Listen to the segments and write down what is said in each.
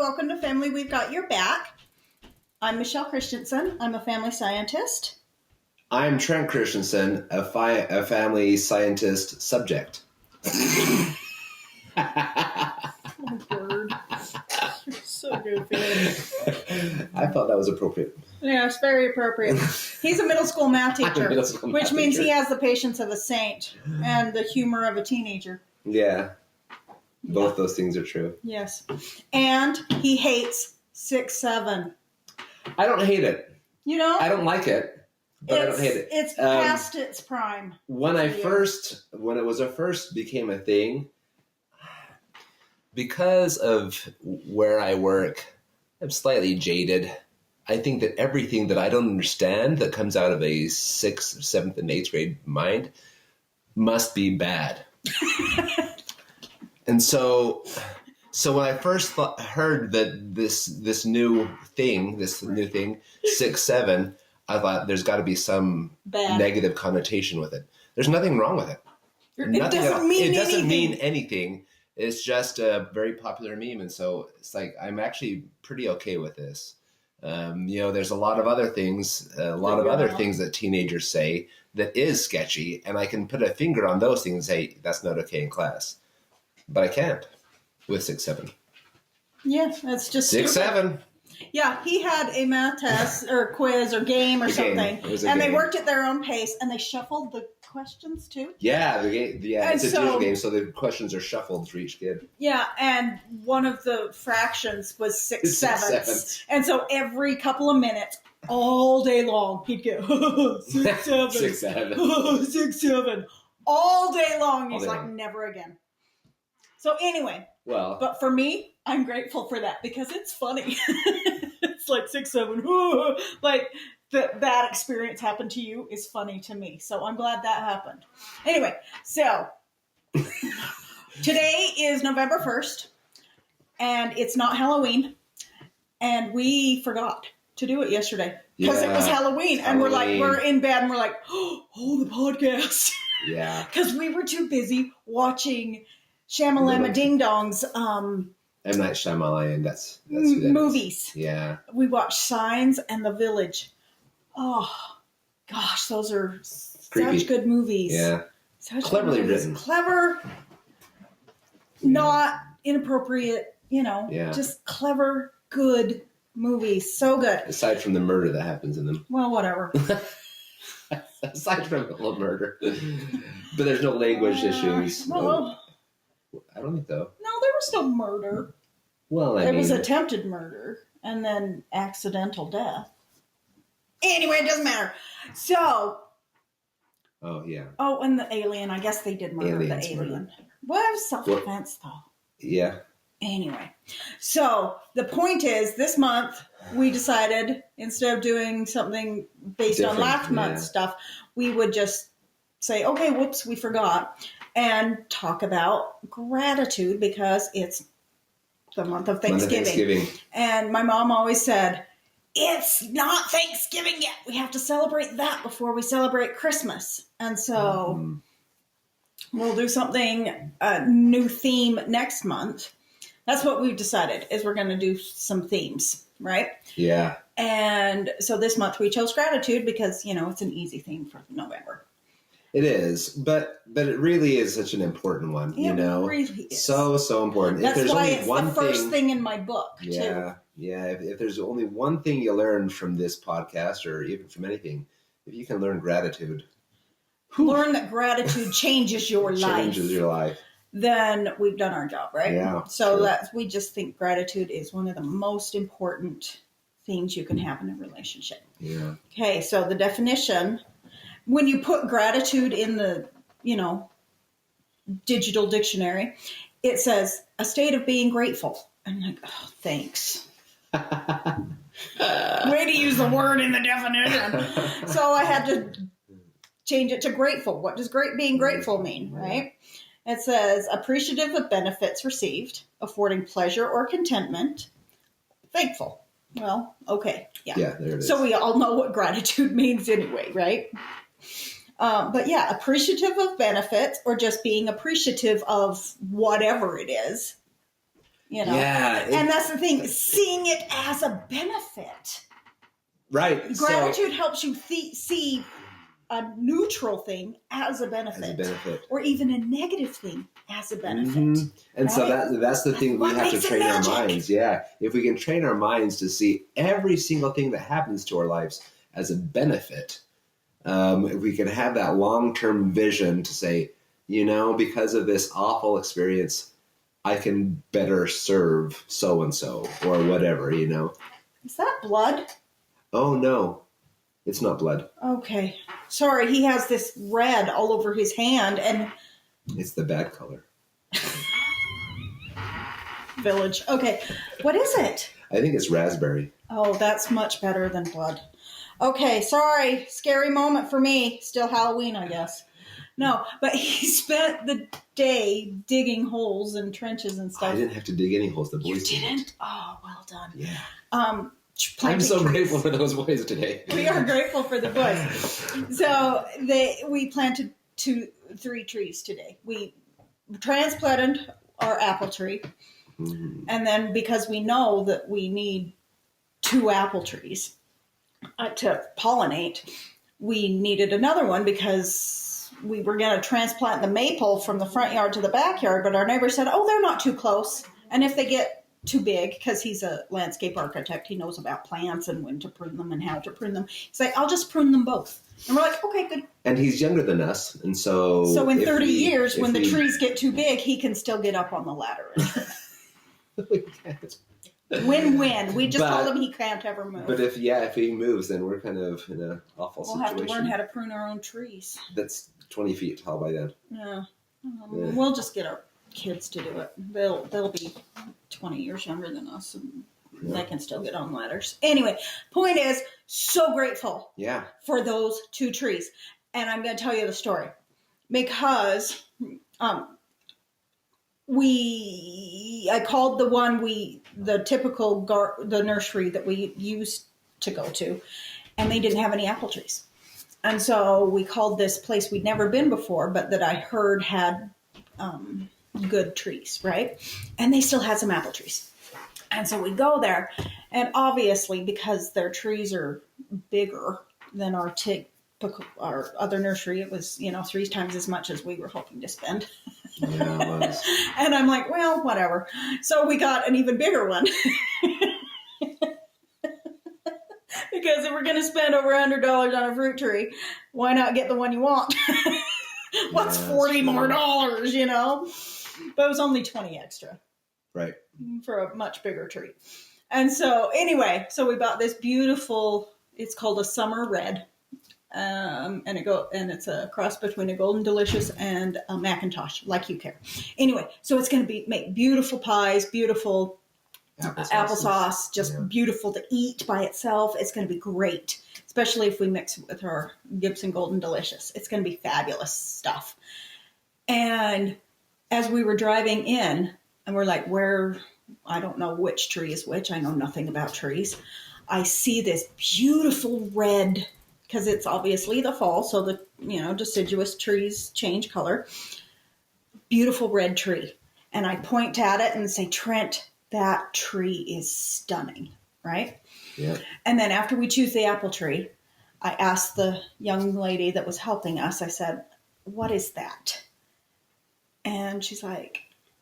welcome to Family We've Got Your Back. I'm Michelle Christensen. I'm a family scientist. I'm Trent Christensen, a family scientist subject. Oh, word. You're so goofy. I thought that was appropriate. Yeah, it's very appropriate. He's a middle school math teacher, which means he has the patience of a saint and the humor of a teenager. Yeah. Both those things are true. Yes. And he hates 6-7. I don't hate it. You know? I don't like it, but I don't hate it. It's past its prime. When it first became a thing, because of where I work, I'm slightly jaded. I think that everything that I don't understand that comes out of a 6th, 7th, and 8th grade mind must be bad. And so when I first heard that this new thing, 6-7, I thought there's got to be some negative connotation with it. There's nothing wrong with it. It doesn't mean anything. It's just a very popular meme, and so it's like I'm actually pretty okay with this. There's a lot of other things, things that teenagers say that is sketchy, and I can put a finger on those things and say that's not okay in class. But I can't with 6-7. Yeah, that's just 6-7. Yeah, he had a math test or quiz or game or something, and they worked at their own pace, and they shuffled the questions too. Yeah, it's a digital game, so the questions are shuffled for each kid. Yeah, and one of the fractions was 6/7, and so every couple of minutes, all day long, he'd get 6-7, 6-7, 6-7, all day long. He's like, never again. So anyway, but for me, I'm grateful for that because it's funny. It's like 6-7, like that experience happened to you is funny to me. So I'm glad that happened. Anyway, so today is November 1st, and it's not Halloween, and we forgot to do it yesterday because it was Halloween, and we're in bed, and we're like, oh, the podcast. Yeah. Because we were too busy watching Shamalama Ding Dong's M. Night Shyamalan, that's movies. Yeah. We watched Signs and The Village. Oh, gosh, those are creepy. Such good movies. Yeah. Cleverly written. Clever, not inappropriate, just clever, good movies. So good. Aside from the murder that happens in them. Well, whatever. Aside from the whole murder. But there's no language issues. Well, I don't think so. No, there was no murder. Well, there was attempted murder and then accidental death. Anyway, it doesn't matter. So. Oh, yeah. Oh, and the alien. I guess they did murder the alien. Well, it was self-defense, though. Yeah. Anyway. So, the point is, this month, we decided, instead of doing something based on last month's stuff, we would just say, okay, whoops, we forgot. And talk about gratitude because it's the month of Thanksgiving. And my mom always said, it's not Thanksgiving yet. We have to celebrate that before we celebrate Christmas. And so we'll do something, a new theme next month. That's what we've decided is we're going to do some themes, right? Yeah. And so this month we chose gratitude because, it's an easy theme for November. It is, but it really is such an important one, It really is. So important. That's why it's the first thing in my book, too. Yeah. If there's only one thing you learn from this podcast or even from anything, if you can learn gratitude. Learn that gratitude changes your life. Changes your life. Then we've done our job, right? Yeah. So we just think gratitude is one of the most important things you can have in a relationship. Yeah. Okay, so the definition... When you put gratitude in the, digital dictionary, it says a state of being grateful. I'm like, oh, thanks. Way to use the word in the definition. So I had to change it to grateful. What does being grateful mean, right? It says appreciative of benefits received, affording pleasure or contentment, thankful. Well, okay. Yeah, there it is. So we all know what gratitude means anyway, right? But yeah, appreciative of benefits or just being appreciative of whatever it is. you know. Yeah. And that's the thing, seeing it as a benefit. Right. Gratitude helps you see a neutral thing as a benefit. Or even a negative thing as a benefit. Mm-hmm. And right? so that's the thing we have to train our minds. Yeah. If we can train our minds to see every single thing that happens to our lives as a benefit, if we can have that long-term vision to say, because of this awful experience, I can better serve so-and-so or whatever, Is that blood? Oh, no. It's not blood. Okay. Sorry, he has this red all over his hand and... It's the bad color. Village. Okay. What is it? I think it's raspberry. Oh, that's much better than blood. Okay, sorry. Scary moment for me. Still Halloween, I guess. No, but he spent the day digging holes and trenches and stuff. I didn't have to dig any holes. The boys didn't? Oh, well done. Yeah. I'm so grateful for those boys today. We are grateful for the boys. So we planted 3 trees today. We transplanted our apple tree. Mm-hmm. And then because we know that we need 2 apple trees to pollinate, we needed another one because we were going to transplant the maple from the front yard to the backyard, but our neighbor said, oh, they're not too close. And if they get too big, because he's a landscape architect, he knows about plants and when to prune them and how to prune them. He's like, I'll just prune them both. And we're like, okay, good. And he's younger than us. And so in 30 years, when the trees get too big, he can still get up on the ladder. Win-win. We just told him he can't ever move. But if he moves, then we're kind of in an awful situation. We'll have to learn how to prune our own trees. That's 20 feet tall by then. Yeah. We'll just get our kids to do it. They'll be 20 years younger than us, and they can still get on ladders. Anyway, point is, so grateful for those 2 trees. And I'm going to tell you the story. Because I called the typical the nursery that we used to go to, and they didn't have any apple trees. And so we called this place we'd never been before, but that I heard had good trees, right? And they still had some apple trees. And so we go there, and obviously because their trees are bigger than our other nursery, it was 3 times as much as we were hoping to spend. Yeah, it was. And I'm like, well, whatever. So we got an even bigger one. Because if we're going to spend over $100 on a fruit tree, why not get the one you want? What's $40 more, But it was only 20 extra. Right. For a much bigger tree. And so anyway, we bought this beautiful, it's called a summer red. And it's a cross between a Golden Delicious and a Macintosh, like you care. Anyway, so it's going to make beautiful pies, beautiful applesauce, just beautiful to eat by itself. It's going to be great, especially if we mix it with our Gibson Golden Delicious. It's going to be fabulous stuff. And as we were driving in, and we're like, I don't know which tree is which. I know nothing about trees. I see this beautiful red, because it's obviously the fall, so the deciduous trees change color. Beautiful red tree. And I point at it and say, Trent, that tree is stunning, right? Yeah. And then after we choose the apple tree, I asked the young lady that was helping us, I said, what is that? And she's like,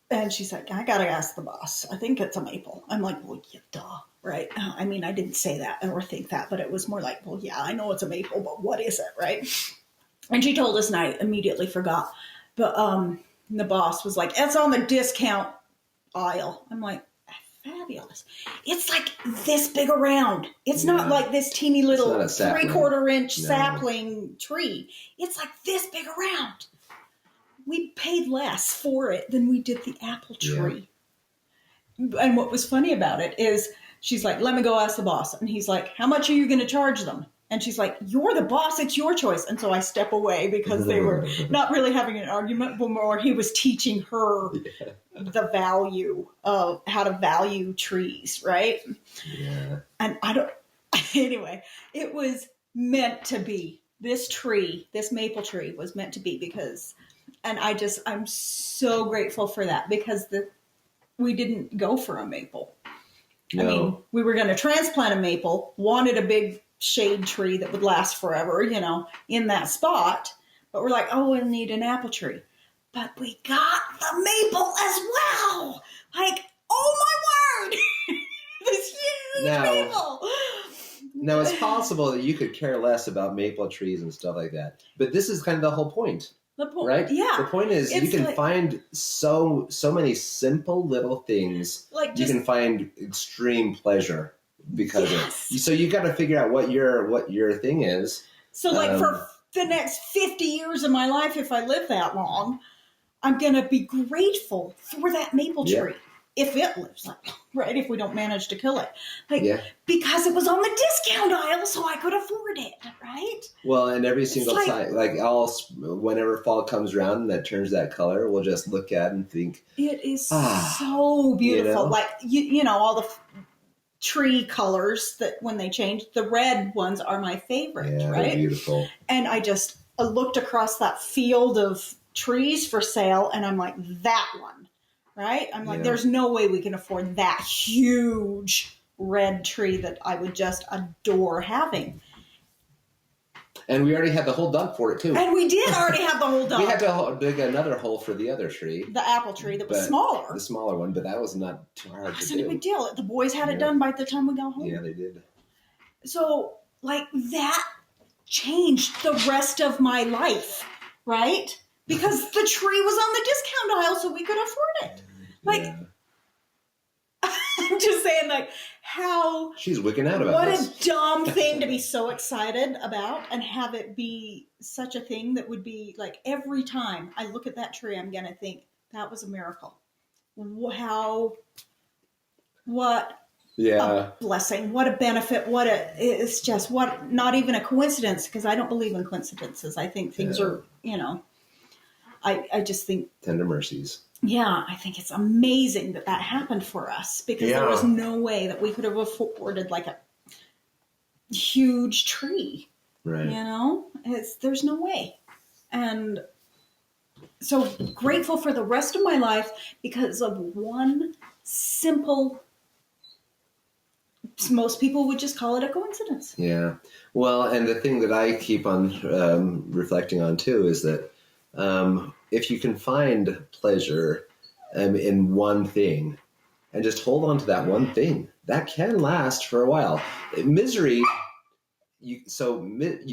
I got to ask the boss. I think it's a maple. I'm like, well, yeah, duh, right? I mean, I didn't say that or think that, but it was more like, well, yeah, I know it's a maple, but what is it, right? And she told us, and I immediately forgot. But the boss was like, it's on the discount aisle. I'm like, fabulous. It's like this big around. It's not like this teeny little 3/4 inch sapling tree. It's like this big around. We paid less for it than we did the apple tree. Yeah. And what was funny about it is she's like, let me go ask the boss. And he's like, how much are you going to charge them? And she's like, you're the boss. It's your choice. And so I step away because they were not really having an argument, but more he was teaching her the value of how to value trees, right? Yeah. And anyway, it was meant to be. This maple tree was meant to be because... And I'm so grateful for that because we didn't go for a maple. No. I mean, we were going to transplant a maple, wanted a big shade tree that would last forever, in that spot. But we're like, oh, we'll need an apple tree. But we got the maple as well. Like, oh my word! This huge maple. Now, it's possible that you could care less about maple trees and stuff like that. But this is kind of the whole point. Right? Yeah. The point is you can find so many simple little things. You can find extreme pleasure because of it. So you got to figure out what your thing is. So for the next 50 years of my life, if I live that long, I'm going to be grateful for that maple tree. If it lives, right? If we don't manage to kill it. Because it was on the discount aisle, so I could afford it, right? Well, and every single time, whenever fall comes around and that turns that color, we'll just look at it and think, it is so beautiful. All the tree colors that when they change, the red ones are my favorite, right? They're beautiful. And I just looked across that field of trees for sale, and I'm like, that one. Right? I'm like, there's no way we can afford that huge red tree that I would just adore having. And we already had the hole dug for it, too. And we did already have the hole dug. We had to dig another hole for the other tree. The apple tree that was smaller. The smaller one, but that was not too hard to do. It's not a big deal. The boys had it done by the time we got home. Yeah, they did. So, that changed the rest of my life, right? Because the tree was on the discount aisle, so we could afford it. I'm just saying, how... She's wigging out about this. What a dumb thing to be so excited about and have it be such a thing that would be, every time I look at that tree, I'm going to think, that was a miracle. What a blessing. What a benefit. It's just, not even a coincidence, because I don't believe in coincidences. I think things are, I just think... Tender mercies. Yeah, I think it's amazing that happened for us, because there was no way that we could have afforded a huge tree. Right. There's no way. And so grateful for the rest of my life because of one simple, most people would just call it a coincidence. Yeah. Well, and the thing that I keep on reflecting on too is that if you can find pleasure in one thing and just hold on to that one thing, that can last for a while. Misery, you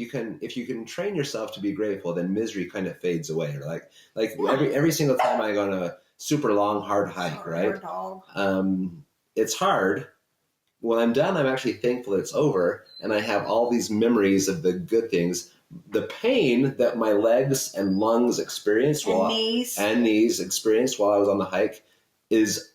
can, if you can train yourself to be grateful, then misery kind of fades away. Every single time I go on a super long, hard hike, right? It's hard. When I'm done, I'm actually thankful that it's over, and I have all these memories of the good things. The pain that my legs and lungs experienced and knees experienced while I was on the hike is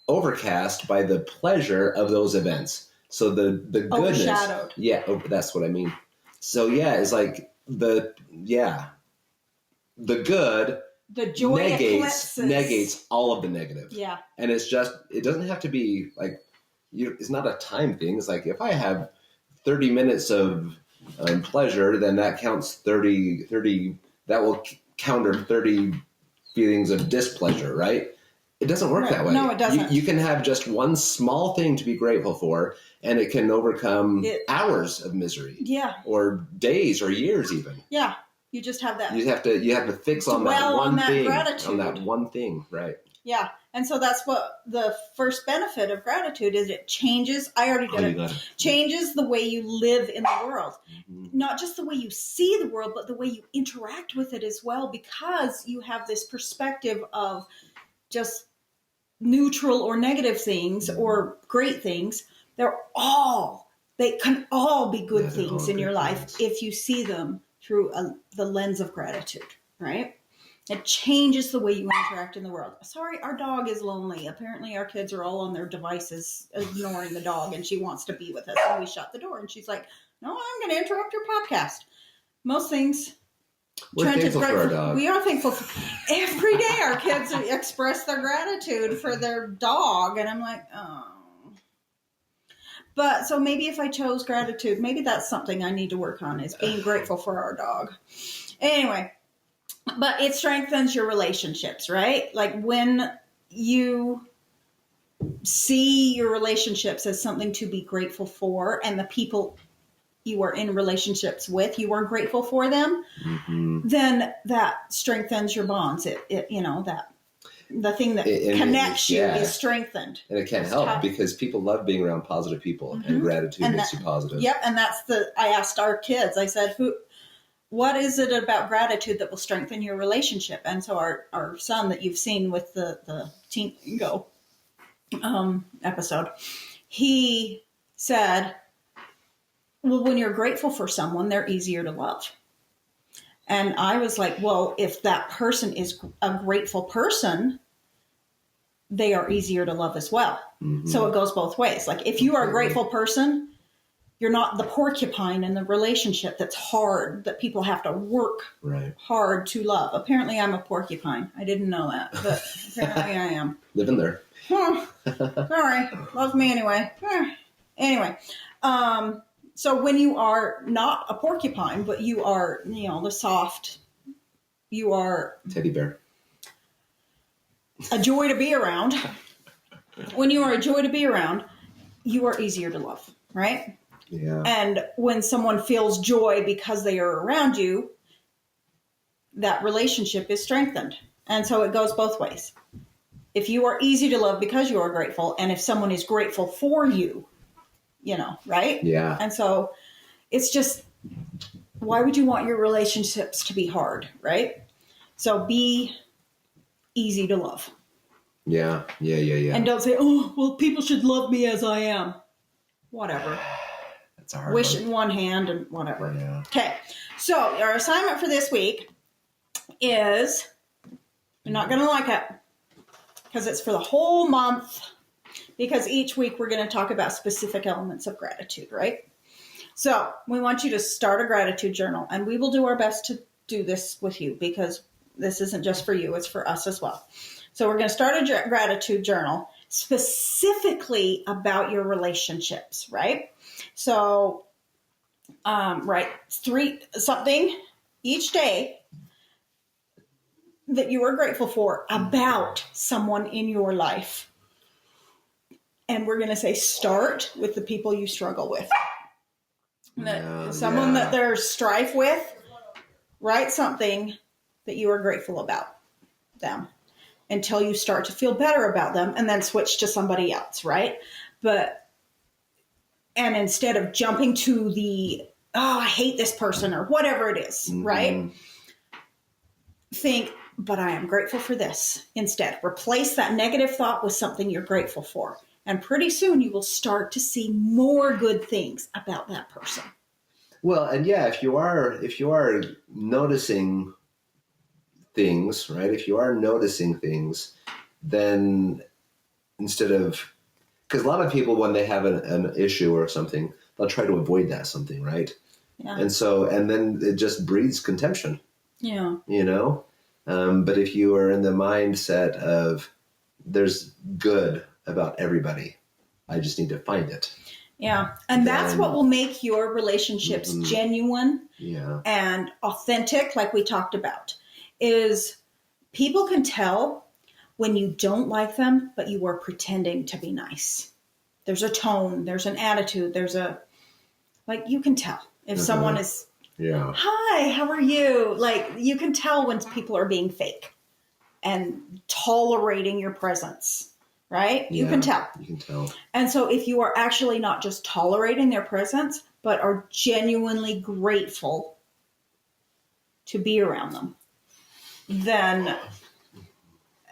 overcast by the pleasure of those events. So the goodness, overshadowed. Yeah, that's what I mean. So it's the good. The joy negates all of the negative. Yeah, and it doesn't have to be it's not a time thing. It's if I have 30 minutes of pleasure, then that counts 30, that will counter 30 feelings of displeasure, right? It doesn't work that way. No, it doesn't. You can have just one small thing to be grateful for, and it can overcome hours of misery. Yeah. Or days or years even. Yeah. You just have that. You have to fix on that one thing. Gratitude. On that one thing, right. Yeah. And so that's what the first benefit of gratitude is. It changes. I already did it. Changes the way you live in the world. Mm-hmm. Not just the way you see the world, but the way you interact with it as well, because you have this perspective of just neutral or negative things or great things. They can all be good things in your life if you see them through the lens of gratitude, right? It changes the way you interact in the world. Sorry, our dog is lonely. Apparently our kids are all on their devices ignoring the dog, and she wants to be with us. And we shut the door, and she's like, no, I'm going to interrupt your podcast. Most things. We're thankful for our dog. We are thankful every day our kids express their gratitude for their dog. And I'm like, oh. But so maybe if I chose gratitude, maybe that's something I need to work on, is being grateful for our dog. Anyway. But it strengthens your relationships, right? When you see your relationships as something to be grateful for, and the people you are in relationships with, you are grateful for them, then that strengthens your bonds. It that the thing that connects you is strengthened. And it can't help because people love being around positive people, and gratitude makes you positive. Yep. And I asked our kids, I said, what is it about gratitude that will strengthen your relationship? And so our son that you've seen with the Teen Go episode, he said, well, when you're grateful for someone, they're easier to love. And I was like, well, if that person is a grateful person, they are easier to love as well. So it goes both ways. Like if you are a grateful person, you're not the porcupine in the relationship that's hard, that people have to work hard to love. Apparently I'm a porcupine. I didn't know that, but apparently I am. Living there. Sorry. Love me anyway. Anyway. So when you are not a porcupine, but you are, the soft, you are... Teddy bear. A joy to be around. When you are a joy to be around, you are easier to love, right? Yeah. And when someone feels joy because they are around you, that relationship is strengthened. And so it goes both ways. If you are easy to love because you are grateful, and if someone is grateful for you, right? Yeah. And so it's just, why would you want your relationships to be hard, right? So be easy to love. Yeah. And don't say, oh, well, people should love me as I am. Whatever. That's a hard Wish one. in one hand and whatever. Yeah. Okay. So our assignment for this week is, you're not going to like it because it's for the whole month, because each week we're going to talk about specific elements of gratitude, right? So we want you to start a gratitude journal, and we will do our best to do this with you, because this isn't just for you, it's for us as well. So we're going to start a gratitude journal specifically about your relationships, right? So, write something each day that you are grateful for about someone in your life. And we're going to say, start with the people you struggle with. Someone that there's strife with, write something that you are grateful about them until you start to feel better about them, and then switch to somebody else, right? And instead of jumping to the, I hate this person or whatever it is, right? Think, but I am grateful for this. Instead, replace that negative thought with something you're grateful for. And pretty soon you will start to see more good things about that person. Well, and yeah, if you are noticing things, right? If you are noticing things, then instead of, because a lot of people, when they have an issue or something, they'll try to avoid that something, right? Yeah. And then it just breeds contention. Yeah. But if you are in the mindset of, there's good about everybody, I just need to find it. Yeah. And that's what will make your relationships genuine and authentic, like we talked about, is people can tell when you don't like them, but you are pretending to be nice. There's a tone, there's an attitude, you can tell if someone is, hi, how are you? You can tell when people are being fake and tolerating your presence. Right? You can tell. You can tell. And so if you are actually not just tolerating their presence, but are genuinely grateful to be around them, then,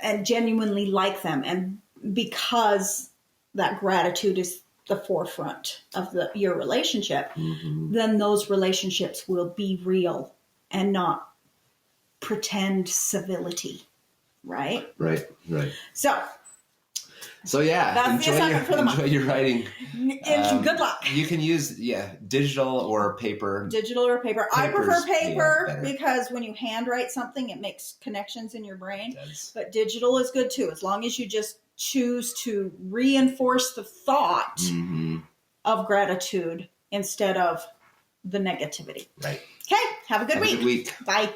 and genuinely like them, and because that gratitude is the forefront of your relationship, then those relationships will be real and not pretend civility. Right? Right. So yeah, that's enjoy your writing. Good luck. You can use digital or paper. I prefer paper because when you handwrite something, it makes connections in your brain. But digital is good too, as long as you just choose to reinforce the thought of gratitude instead of the negativity. Right. Okay. Have a good week. Bye.